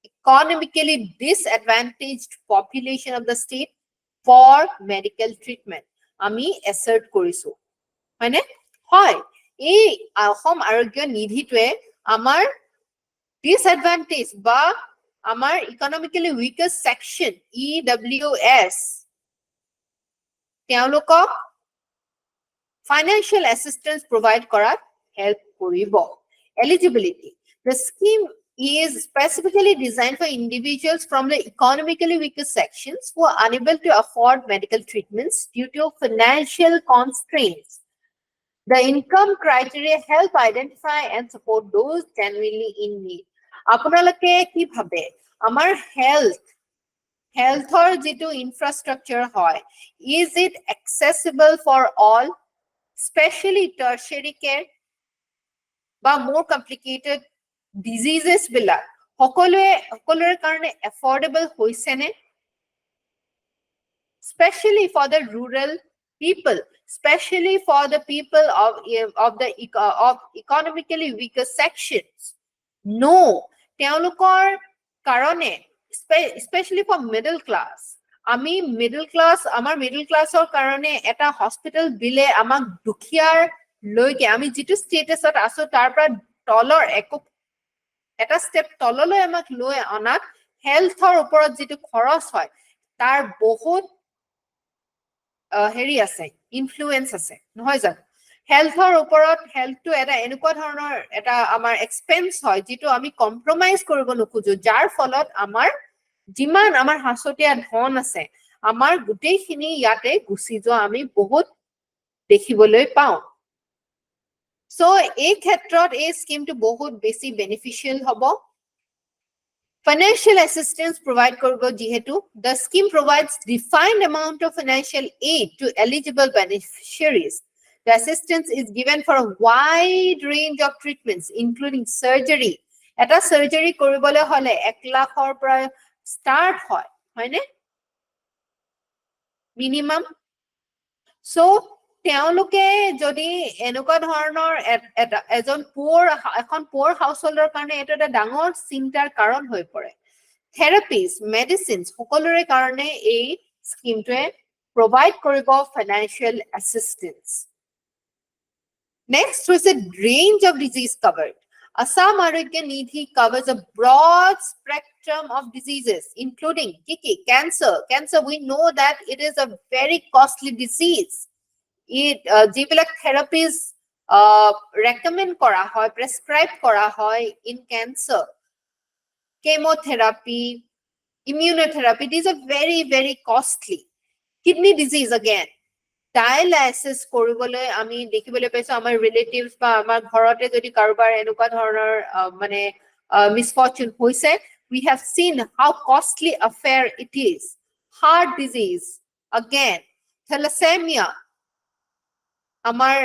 economically disadvantaged population of the state for medical treatment. Ami assert korisu. Hoine? Hoy. Ei Assam Arogya Nidhi tue amar disadvantaged ba amar economically weaker section EWS তেওঁলোকক financial assistance provide korat help koribo. Eligibility. The scheme is specifically designed for individuals from the economically weaker sections who are unable to afford medical treatments due to financial constraints. The income criteria help identify and support those genuinely in need. Apunaloke ki bhabe amar হেলথৰ যেটো infrastructure হয়, is it accessible for all, especially tertiary care বা more complicated diseases বিলাক সকলোৰে কাৰণে affordable হৈছে নে? Especially for the rural people, especially for the people of economically weaker sections. No, তেওঁলোকৰ কাৰণে especially for middle class. আমি middle class, আমাৰ middle classৰ কাৰণে এটা hospital বিলে আমাক দুখীয়াৰ লৈকে আমি যেটো statusত আছো তাৰ পৰা তলৰ এটা step তললৈ আমাক লৈ অনাত হেলথৰ ওপৰত যেটো খৰচ হয় তাৰ বহুত হেৰি আছে, ইনফ্লুয়েন্স আছে নহয় জানো? হেলথৰ ওপৰত হেলথটো এটা এনেকুৱা ধৰণৰ এটা আমাৰ এক্সপেন্স হয় যেটো আমি কম্প্ৰমাইজ কৰিব নোখোজো, যাৰ ফলত আমাৰ যিমান আমাৰ হাসতীয়া ধন আছে আমাৰ গোটেইখিনি ইয়াতে গুচি যোৱা আমি বহুত দেখিবলৈ পাওঁ। সো এই ক্ষেত্ৰত এই স্কিমটো বহুত বেছি বেনিফিচিয়েল হ'ব। Financial assistance provide korbo jihetu, the scheme provides defined amount of financial aid to eligible beneficiaries. The assistance is given for a wide range of treatments, including surgery. Eta surgery koribole hole 1 lakhor pra start hoy ne? Minimum. So তেওঁলোকে যদি এনেকুৱা ধৰণৰ এজন এখন poor householder কাৰণে এটা ডাঙৰ চিন্তাৰ কাৰণ হৈ পৰে। Therapies, medicines সকলোৰে কাৰণে এই স্কিমটোৱে provide কৰিব financial assistance. Next was a range of disease covered. Assam Arogya Nidhi covers a broad spectrum of diseases, including cancer. Cancer, we know that it is a very costly disease. যিবিলাক therapies recommend কৰা হয়, prescribe কৰা হয় in cancer, chemotherapy, immunotherapy, these are very, very costly. Kidney disease again, dialysis কৰিবলৈ আমি দেখিবলৈ পাইছো আমাৰ ৰিলেটিভস বা আমাৰ ঘৰতে যদি কাৰোবাৰ এনেকুৱা ধৰণৰ মানে misfortune হৈছে, we have seen how costly affair it is. Heart disease, again, thalassemia, amar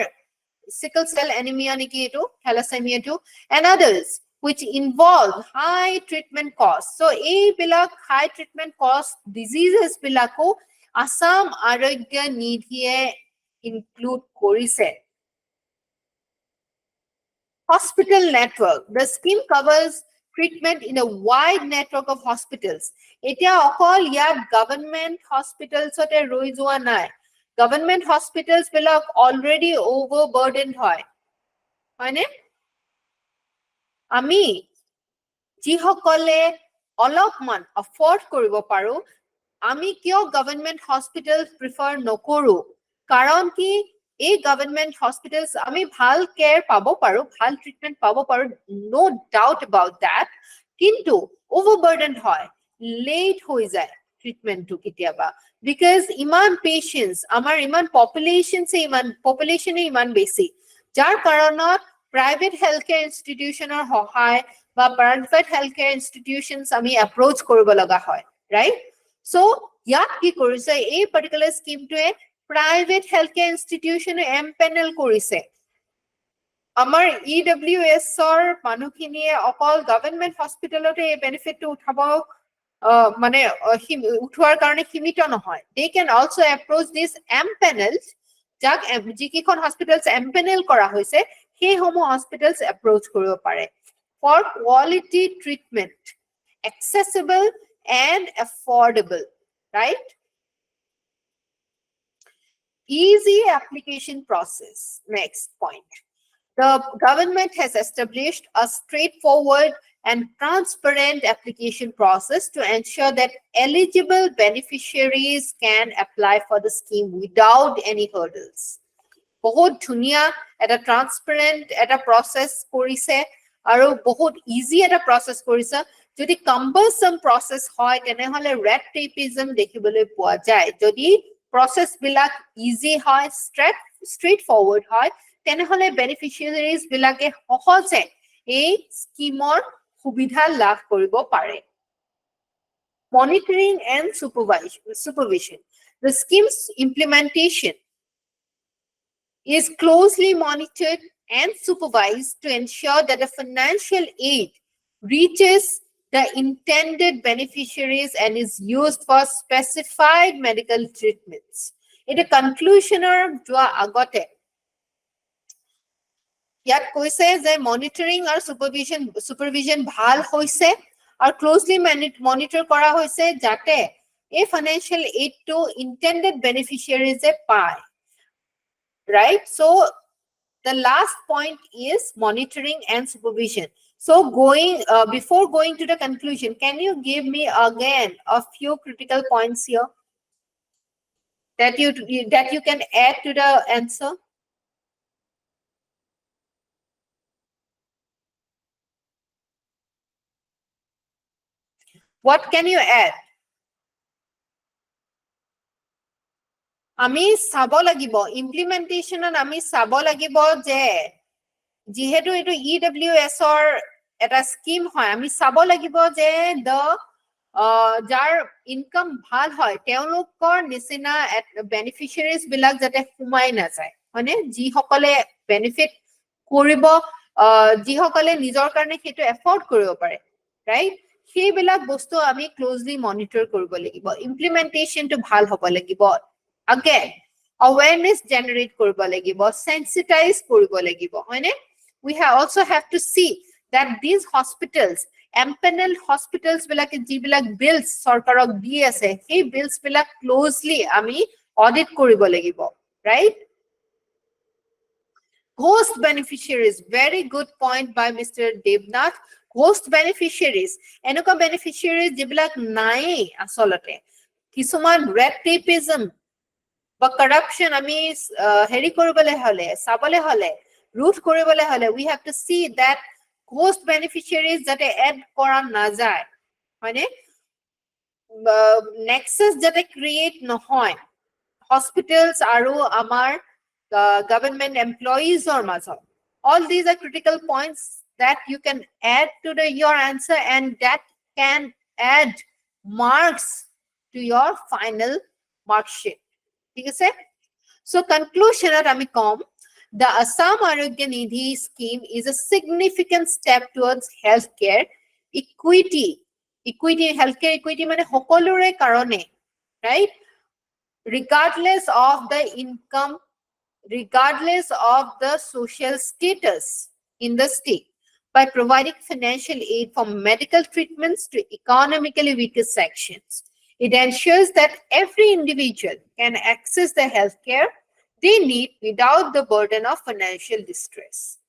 sickle cell anemia niki etu, thalassemia tu, and others which involve high treatment costs. So ei bilak high treatment cost diseases bilako Assam Arogya Nidhiye include korise. Hospital network, the scheme covers treatment in a wide network of hospitals. Etia okol yat government hospitals ote roi joa nai. Government hospitals bilak already overburdened hoy ne? Ami jihokole olopman afford koribo paru, আমি কিয় government hospitals prefer নকৰো? কাৰণ কি এই government hospitals আমি ভাল care পাবো পাৰো, ভাল ট্ৰিটমেন্ট পাবো পাৰো, নো ডাউট অ্যাবাউট দ্যাট, কিন্তু ওভাৰবাৰ্ডেন হয়, লেট হৈ যায় ট্ৰিটমেন্টটো কেতিয়াবা, বিকজ ইমান পেশেন্টস আমাৰ ইমান পপুলেশনে ইমান বেছি, যাৰ কাৰণত প্ৰাইভেট হেলথ কেয়াৰ ইনষ্টিটিউশনৰ সহায় বা প্ৰাইভেট হেলথ কেয়াৰ ইনষ্টিটিউশনস আমি এপ্ৰোচ কৰিব লগা হয়, ৰাইট? So, ইয়াত কি কৰিছে এই particular scheme টোৱে private healthcare institution empanel কৰিছে। আমাৰ EWS ৰ মানুহখিনিয়ে অকল government hospitalতে এই benefitটো উঠাব মানে উঠোৱাৰ কাৰণে সীমিত নহয়। They can also approach this empanels, যাক যিকেইখন hospitals empanel কৰা হৈছে সেই সমূহ hospitals approach কৰিব পাৰে for quality treatment, accessible and affordable, right? Easy application process. Next point. The government has established a straightforward and transparent application process to ensure that eligible beneficiaries can apply for the scheme without any hurdles. বহুত ধুনিয়া এটা transparent এটা process কৰিছে আৰু বহুত easy এটা process কৰিছে। যদি কম্পালসম প্ৰসেস হয় তেনেহলে ৰেড টেপিজম দেখিবলৈ পোৱা যায়। যদি প্ৰসেস বিলাক ইজি হয়, স্ট্ৰেট ফৰৱাৰ্ড হয়, তেনেহলে বেনিফিচিয়াৰিজ বিলাকে সহজে এই স্কিমৰ সুবিধা লাভ কৰিব পাৰে। Monitoring and supervision. The scheme's implementation is closely monitored and supervised to ensure that the financial aid reaches the intended beneficiaries and is used for specified medical treatments. It conclusion joa agote ইয়াত কৈছে যে monitoring আৰু supervision ভাল হৈছে আৰু closely monitor কৰা হৈছে যাতে এই financial aid to intended beneficiaries পায়, right? So the last point is monitoring and supervision. So before going to the conclusion, can you give me again a few critical points here that you can add to the answer? What can you add? আমি চাব লাগিব ইমপ্লিমেন্টেশনত আমি চাব লাগিব যে যেহেতু এটো EWS অৰ এটা স্কিম হয় আমি চাব লাগিব যে যাৰ ইনকাম ভাল হয় তেওঁলোকৰ নিচিনা বেনিফিচিয়াৰিজ বিলাক যাতে সোমাই না যায় মানে যি সকলে বেনিফিট কৰিব যি সকলে নিজৰ কাৰণে হেতু এফৰ্ড কৰিব পাৰে, ৰাইট? সেইবিলাক বস্তু আমি ক্লোজলি মনিটৰ কৰিব লাগিব, ইমপ্লিমেন্টেশনটো ভাল হ'ব লাগিব, again awareness generate কৰিব লাগিব, sensitize কৰিব লাগিব, হয়নে? We also have to see that these hospitals, empaneled hospitals bilake jibilak bills sarkarok di ase hey bills bilak closely ami audit koribo lagibo, right? Ghost beneficiaries, very good point by Mr. Devnath. Ghost beneficiaries, enuka beneficiaries jibilak nai asolote kisuman red tapeism বা corruption আমি হেৰি কৰিবলৈ হলে চাবলে হলে root কৰিবলৈ হলে we have to see that ghost beneficiaries যাতে add কৰা না যায়, হয়নে? nexus যাতে create নহয় hospitals আৰু আমাৰ government employees or মাজত. All these are critical points that you can add to your answer and that can add marks to your final mark sheet. So conclusion at Amikom, the Assam Arogya Nidhi scheme is a significant step towards healthcare equity. Healthcare equity mane hokolore karone, right? Regardless of the income, regardless of the social status in the state, by providing financial aid for medical treatments to economically weaker sections. It ensures that every individual can access the healthcare they need without the burden of financial distress.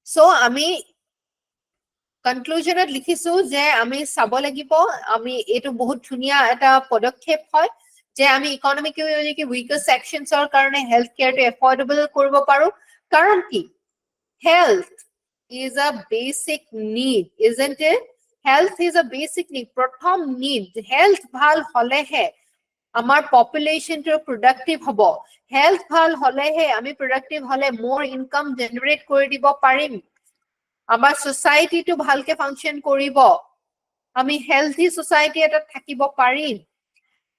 So, ami conclusion at likhisu je ami sabo lagibo ami etu bahut dhuniya eta podokhep hoy je ami economically weaker sections or karone healthcare to affordable koribo paru karon ki health is a basic need, isn't it? Health is a basic need, prothom need. Health bhal holehe amar population to productive hobo, health bhal holehe ami productive hole more income generate kori dibo parim, amar society to bhalke function koribo, ami healthy society eta thakibo parim,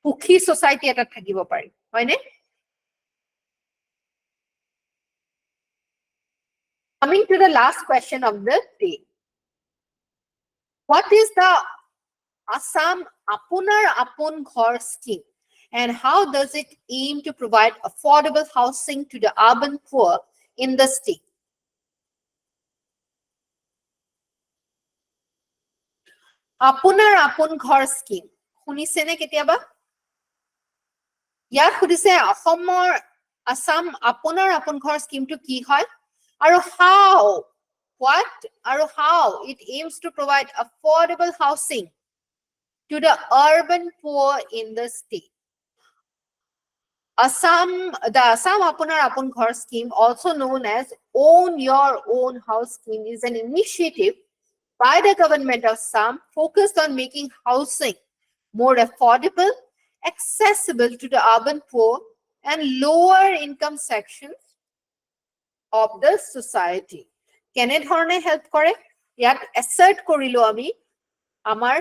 pukhi society eta thakibo parim, hoyne? Coming to the last question of the day. What is the Assam Apunar Apun Ghor scheme and how does it aim to provide affordable housing to the urban poor in the state? Apunar Apun Ghor scheme. Shunise ne ketiaba? Yaar khudise Assamor Assam Apunar Apun Ghor scheme to ki hoy? Aru how? What? Aru how it aims to provide affordable housing to the urban poor in the state. The Assam Apunar Apun Ghor scheme, also known as Own Your Own House scheme, is an initiative by the government of Assam focused on making housing more affordable, accessible to the urban poor and lower income sections of the society. কেনে ধৰণে help কৰে ইয়াত এসাৰ্ট কৰিলো আমি আমাৰ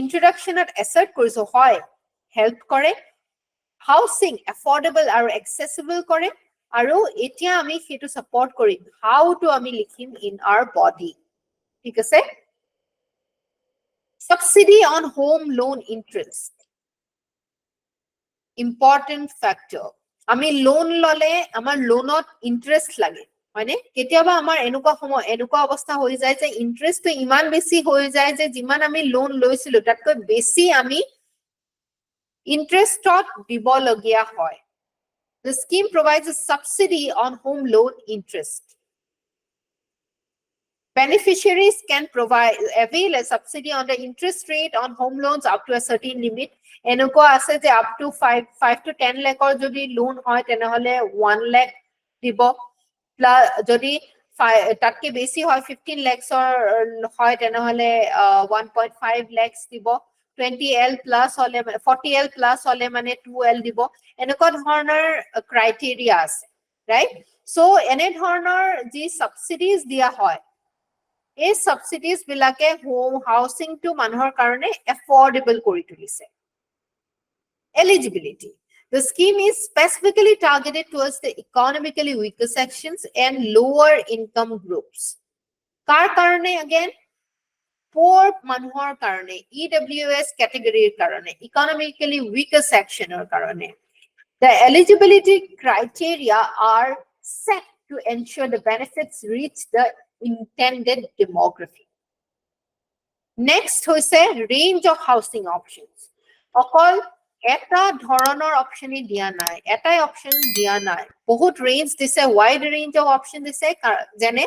ইন্ট্ৰোডাকশনত এসাৰ্ট কৰিছো হয় help কৰে হাউচিং এফৰ্ডেবল আৰু এক্সেসিবল কৰে আৰু এতিয়া আমি সেইটো সাপোৰ্ট কৰিম হাউ টু আমি লিখিম ইন আওৰ বডি ঠিক আছে subsidy on home loan interest important factor আমি লোন ললে আমাৰ লোনত ইন্টাৰেষ্ট লাগে হয়নে কেতিয়াবা আমাৰ এনেকুৱা অৱস্থা হৈ যায় যে ইন্টাৰেষ্টটো ইমান বেছি হৈ যায় যে যিমান আমি লোন লৈছিলো তাতকৈ বেছি আমি ইন্টাৰেষ্টত দিব লগিয়া হয় The scheme provides a subsidy on home loan interest. Beneficiaries can avail a subsidy on the interest rate on home loans up to a certain limit. Enoko ase je up to 5 to 10 lakh or jodi loan hoy tenehole 1 lakh dibo plus jodi tatke besi hoy 15 lakhs or hoy tenehole 1.5 lakhs dibo 20L plus hole 40L plus hole mane 2L dibo enoko dhoroner criteria ase right so ene dhoroner ji subsidies dia hoy এই subsidies বিলাকে home housing two মানুহৰ কাৰণে affordable কৰি তুলিছে eligibility the scheme is specifically targeted towards the economically weaker sections and lower income groups কাৰ কাৰণে again poor মানুহৰ কাৰণে EWS category কাৰণে economically weaker sectionৰ কাৰণে the eligibility criteria are set to ensure the benefits reach the intended demography. Next hoise range of housing options. Okol eta dhoroner option dia nai, etai option dia nai. Bahut range dise wide range of option dise jene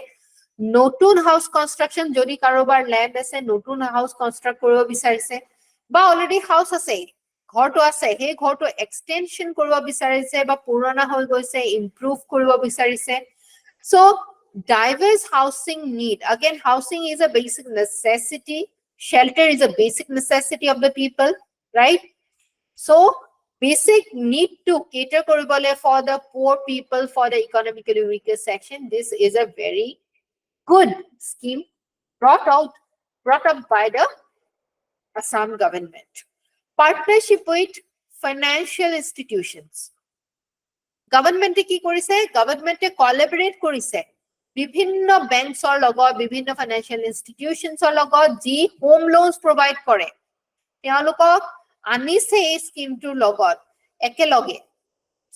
notun house construction jodi karobar land ase notun house construct koribo bisarise ba already house ase ঘৰটো আছে সেই ঘৰটো extension কৰিব বিচাৰিছে বা পুৰণা হৈ গৈছে ইমপ্ৰুভ কৰিব বিচাৰিছে so diverse housing need again housing is a basic necessity shelter is a basic necessity of the people right so basic need to cater koribole for the poor people for the economically weaker section this is a very good scheme brought up by the Assam government partnership with financial institutions government ki korise government collaborate korise bibhinno banks or logot bibhinno financial institutions or logot ji home loans provide kore teolokok anise ei scheme to logot ekeloge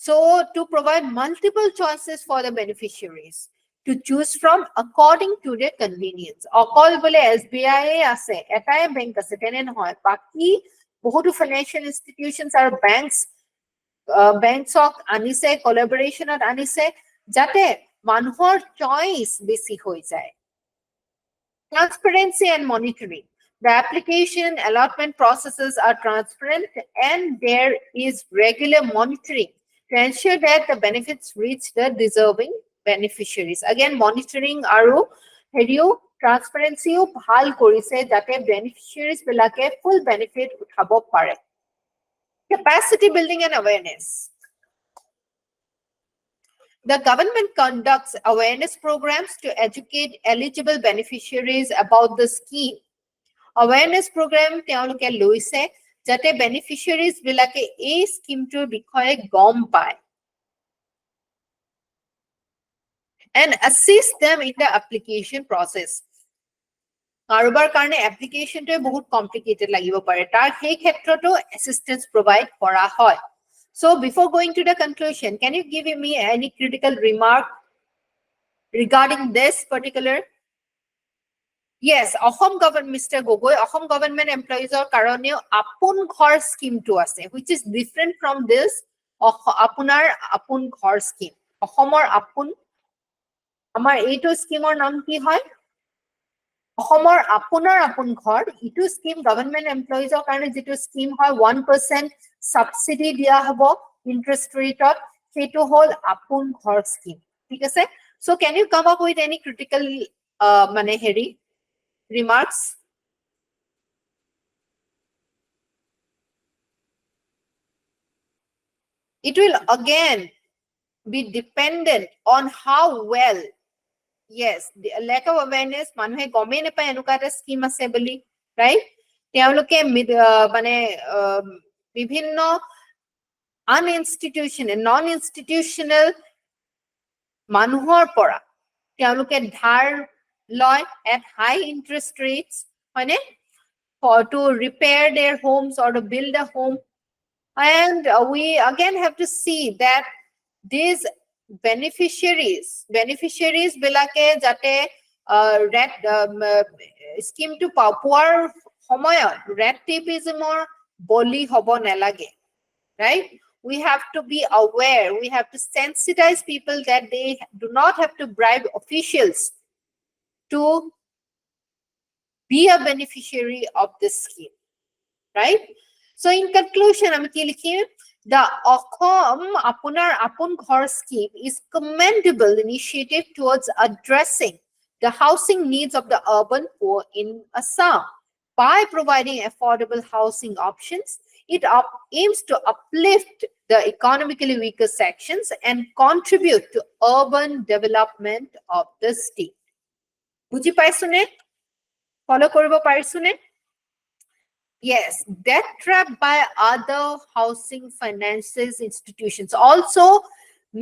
so to provide multiple choices for the beneficiaries to choose from according to their convenience okol bole SBI ase etai bank ase tene nohoy baki bohutu financial institutions are banks banks anise collaboration at anise jate মানুহৰ choice বেছি হৈ যায় transparency and monitoring the application allotment processes are transparent and there is regular monitoring to ensure that the benefits reach the deserving beneficiaries again monitoring aru heriu transparency o bhal korise jate beneficiaries bilake full benefit uthabo pare capacity building and awareness The government conducts awareness programs to educate eligible beneficiaries about the scheme. Awareness program teoloke loise jate beneficiaries bilake ei scheme tur bikhoye gom pai and assist them in the application process. Karobar karone application to bahut complicated lagibo pare tar hei khetroto assistance provide kora hoy. So before going to the conclusion, can you give me any critical remark regarding this particular? Yes, Assam government, Mr. Gogoi, Assam government employees or karone apun ghor scheme to ase, which is different from this apunar apun ghor scheme. Assamor apun, amar eito scheme or naam ki hoy? Assamor apunar apun ghor, itu scheme government employees or karone jitu scheme hoy 1% subsidy dia hobo interest rate of seto hol apun ghor scheme thik ase so can you come up with any critical mane heri remarks it will again be dependent on how well yes, lack of awareness, মানুহে গমেই নাপায় এনেকুৱা এটা scheme আছে বুলি, right? তেওঁলোকে মানে বিভিন্ন নন ইনষ্টিটিউচনেল মানুহৰ পৰা তেওঁলোকে ধাৰ লয় at high interest rates, হয়নে? To repair their homes or to build a home. And we again have to see that these beneficiaries bilake jate red scheme to power homoyot red tapeism or boli hobo nelage, right? We have to be aware, we have to sensitize people that they do not have to bribe officials to be a beneficiary of this scheme, right? So in conclusion, আমি কি লিখিম? The Assam Apunar Apun Ghar scheme is commendable initiative towards addressing the housing needs of the urban poor in Assam. By providing affordable housing options, it aims to uplift the economically weaker sections and contribute to urban development of the state. বুজি পাইছনে? Follow কৰিব পাৰিছনে? Yes, debt trap by other housing finances institutions. Also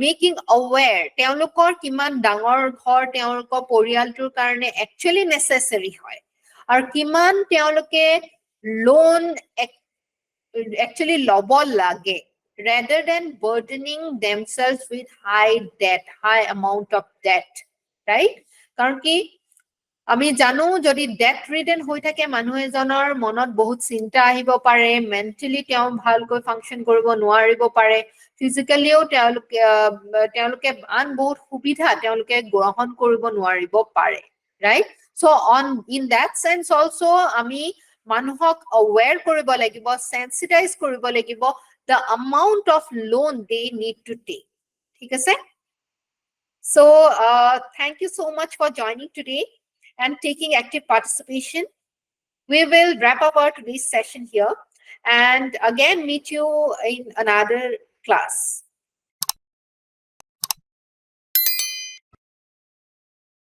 making aware, তেওঁলোকৰ কিমান ডাঙৰ ঘৰ তেওঁলোকৰ পৰিয়ালটোৰ কাৰণে actually necessary হয়, আৰু কিমান তেওঁলোকে loan actually ল'ব লাগে, rather than burdening themselves with high amount of debt, right? কাৰণ কি আমি জানো যদি ডেট ৰিডেন হৈ থাকে মানুহ এজনৰ মনত বহুত চিন্তা আহিব পাৰে, মেণ্টেলি তেওঁ ভালকৈ ফাংচন কৰিব নোৱাৰিব পাৰে, ফিজিকেলিও তেওঁলোকে আন বহুত সুবিধা তেওঁলোকে গ্ৰহণ কৰিব নোৱাৰিব পাৰে, right? So' in that chance also আমি মানুহক aware কৰিব লাগিব, sensitize কৰিব লাগিব the amount of loan they need to take. ঠিক আছে? So thank you so much for joining today and taking active participation. We will wrap up our today's session here and again meet you in another class.